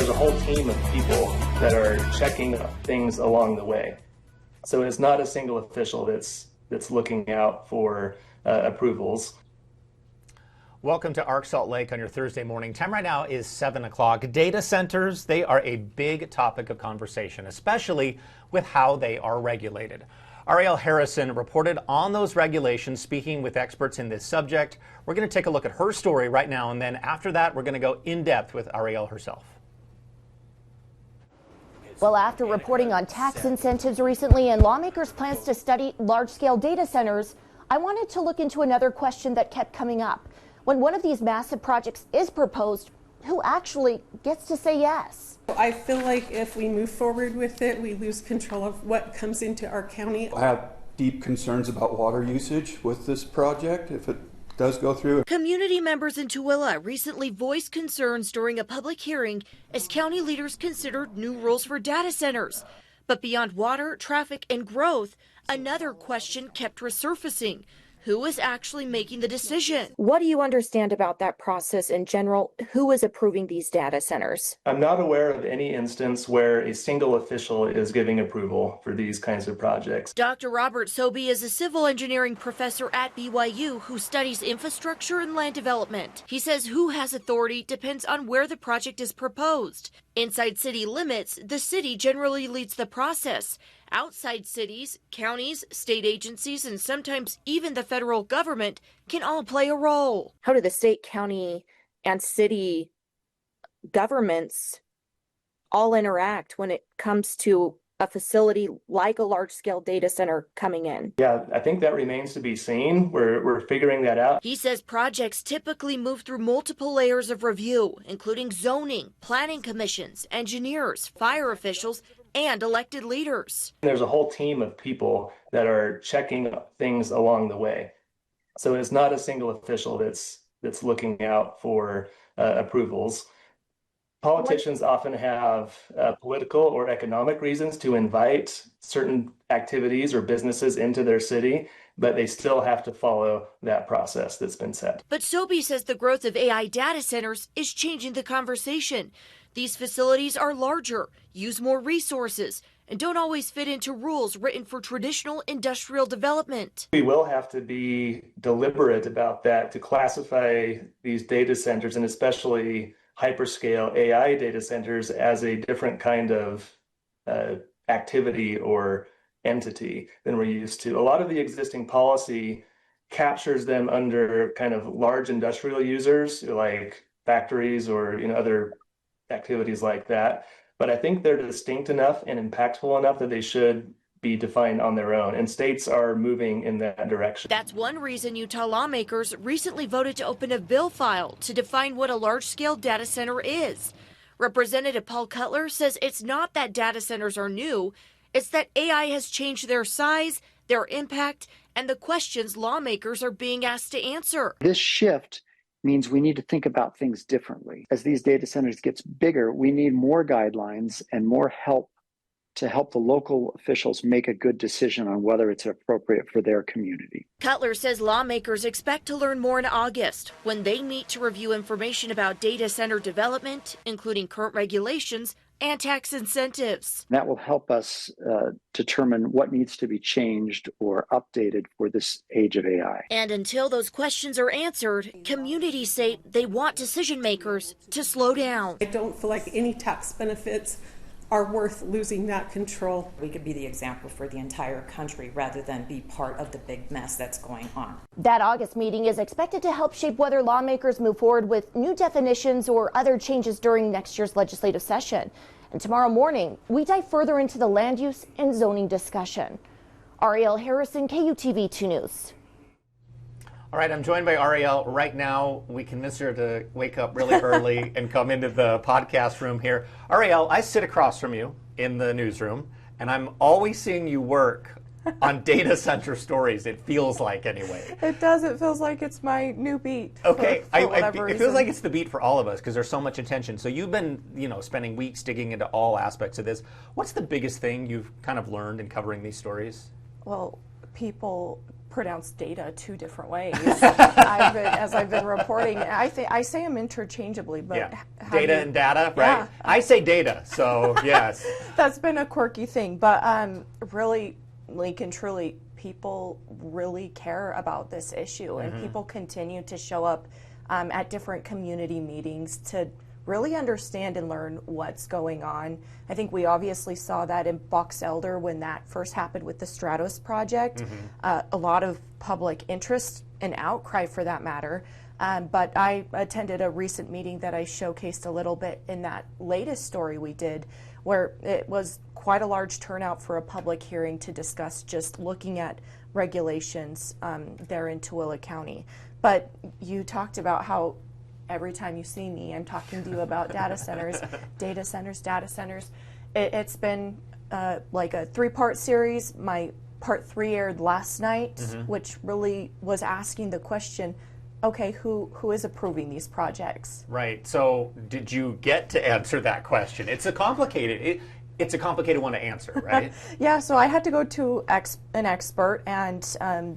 There's a whole team of people that are checking things along the way. So it's not a single official that's looking out for approvals. Welcome to Arc Salt Lake on your Thursday morning. Time right now is 7 o'clock. Data centers, they are a big topic of conversation, especially with how they are regulated. Arielle Harrison reported on those regulations, speaking with experts in this subject. We're going to take a look at her story right now, and then after that, we're going to go in depth with Arielle herself. Well, after reporting on tax incentives recently and lawmakers' plans to study large-scale data centers, I wanted to look into another question that kept coming up. When one of these massive projects is proposed, who actually gets to say yes? I feel like if we move forward with it, we lose control of what comes into our county. I have deep concerns about water usage with this project if it does go through. Community members in Tooele recently voiced concerns during a public hearing as county leaders considered new rules for data centers. But beyond water, traffic, and growth, another question kept resurfacing. Who is actually making the decision? What do you understand about that process in general? Who is approving these data centers? I'm not aware of any instance where a single official is giving approval for these kinds of projects. Dr. Robert Sobey is a civil engineering professor at BYU who studies infrastructure and land development. He says who has authority depends on where the project is proposed. Inside city limits, the city generally leads the process. Outside cities, counties, state agencies, and sometimes even the federal government can all play a role. How do the state, county, and city governments all interact when it comes to a facility like a large-scale data center coming in? Yeah, I think that remains to be seen. We're figuring that out. He says projects typically move through multiple layers of review, including zoning, planning commissions, engineers, fire officials, and elected leaders. There's a whole team of people that are checking things along the way. So it's not a single official that's looking out for approvals. Politicians often have political or economic reasons to invite certain activities or businesses into their city, but they still have to follow that process that's been set. But Sobey says the growth of AI data centers is changing the conversation. These facilities are larger, use more resources, and don't always fit into rules written for traditional industrial development. We will have to be deliberate about that to classify these data centers, and especially hyperscale AI data centers, as a different kind of activity or entity than we're used to. A lot of the existing policy captures them under kind of large industrial users like factories or other activities like that. But I think they're distinct enough and impactful enough that they should be defined on their own, and states are moving in that direction. That's one reason Utah lawmakers recently voted to open a bill file to define what a large-scale data center is. Representative Paul Cutler says it's not that data centers are new, it's that AI has changed their size, their impact, and the questions lawmakers are being asked to answer. This shift means we need to think about things differently. As these data centers get bigger, we need more guidelines and more help to help the local officials make a good decision on whether it's appropriate for their community. Cutler says lawmakers expect to learn more in August when they meet to review information about data center development, including current regulations and tax incentives. That will help us determine what needs to be changed or updated for this age of AI. And until those questions are answered, communities say they want decision makers to slow down. I don't feel like any tax benefits are worth losing that control. We could be the example for the entire country rather than be part of the big mess that's going on. That August meeting is expected to help shape whether lawmakers move forward with new definitions or other changes during next year's legislative session. And tomorrow morning, we dive further into the land use and zoning discussion. Arielle Harrison, KUTV 2 News. All right, I'm joined by Arielle right now. We convinced her to wake up really early and come into the podcast room here. Arielle, I sit across from you in the newsroom, and I'm always seeing you work on data center stories, it feels like anyway. It does. It feels like it's my new beat. Okay, For it feels like it's the beat for all of us because there's so much attention. So you've been, spending weeks digging into all aspects of this. What's the biggest thing you've kind of learned in covering these stories? Well, people pronounced data 2 different ways. As I've been reporting, I say them interchangeably, but yeah. Data and data, right? Yeah. I say data, so yes. That's been a quirky thing, but really, Lincoln, truly, people really care about this issue, and people continue to show up at different community meetings to really understand and learn what's going on. I think we obviously saw that in Box Elder when that first happened with the Stratos project. A lot of public interest and outcry for that matter. But I attended a recent meeting that I showcased a little bit in that latest story we did, where it was quite a large turnout for a public hearing to discuss just looking at regulations there in Tooele County. But you talked about how every time you see me, I'm talking to you about data centers, data centers, data centers. It's been like a 3-part series. My part 3 aired last night, which really was asking the question, okay, who is approving these projects? Right. So did you get to answer that question? It's a complicated one to answer, right? Yeah, so I had to go to an expert, and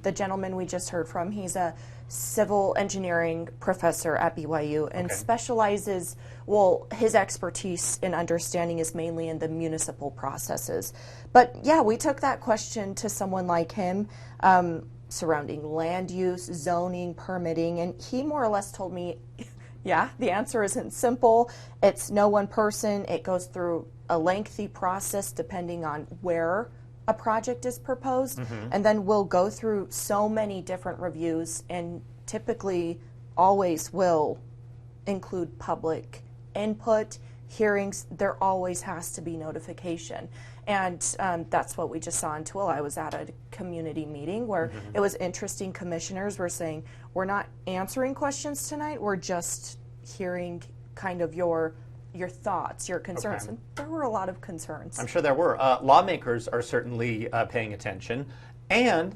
the gentleman we just heard from, he's a civil engineering professor at BYU and specializes, well, his expertise and understanding is mainly in the municipal processes. But yeah, we took that question to someone like him surrounding land use, zoning, permitting, and he more or less told me, yeah, the answer isn't simple. It's no one person. It goes through a lengthy process depending on where a project is proposed, and then we'll go through so many different reviews, and typically always will include public input, hearings. There always has to be notification, and that's what we just saw in Tooele. I was at a community meeting where it was interesting. Commissioners were saying, we're not answering questions tonight, we're just hearing kind of your thoughts, your concerns. And there were a lot of concerns. I'm sure there were. Lawmakers are certainly paying attention, and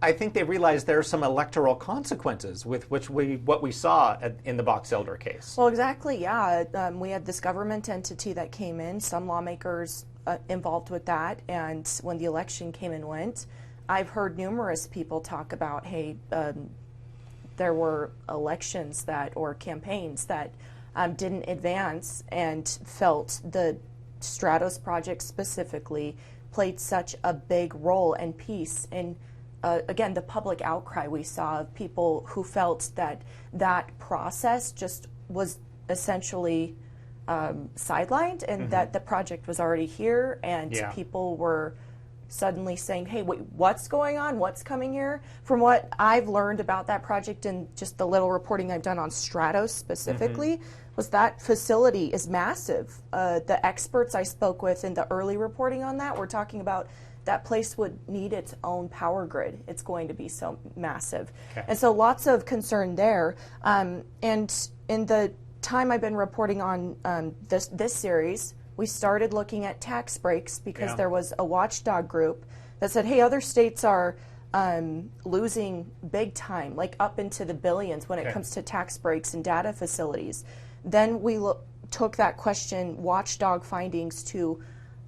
I think they realize there are some electoral consequences with what we saw in the Box Elder case. Well, exactly, yeah. We had this government entity that came in, some lawmakers involved with that, and when the election came and went, I've heard numerous people talk about, hey, there were elections or campaigns that didn't advance, and felt the Stratos project specifically played such a big role and piece in, again, the public outcry we saw of people who felt that that process just was essentially sidelined, and that the project was already here, and people were suddenly saying, hey, wait, what's going on? What's coming here? From what I've learned about that project and just the little reporting I've done on Stratos specifically, was that facility is massive. The experts I spoke with in the early reporting on that were talking about that place would need its own power grid. It's going to be so massive. And so lots of concern there. And in the time I've been reporting on this series, we started looking at tax breaks because there was a watchdog group that said, hey, other states are losing big time, like up into the billions when it comes to tax breaks and data facilities. Then we took that question, watchdog findings, to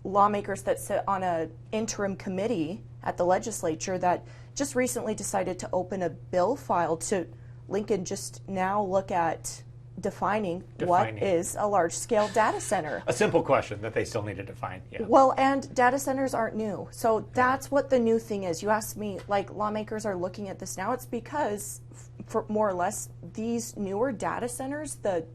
lawmakers that sit on an interim committee at the legislature that just recently decided to open a bill file to Lincoln just now look at defining what is a large-scale data center. A simple question that they still need to define. Well, and data centers aren't new. So that's what the new thing is. You asked me, like, lawmakers are looking at this now. It's because, for more or less, these newer data centers, the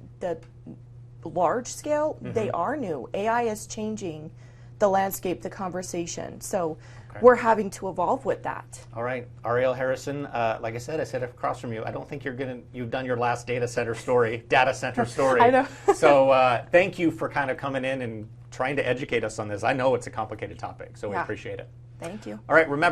large scale, they are new. AI is changing the landscape, the conversation. So we're having to evolve with that. All right, Arielle Harrison, like I said across from you, I don't think you've done your last data center story. I know. So thank you for kind of coming in and trying to educate us on this. I know it's a complicated topic, so we appreciate it. Thank you. All right, remember.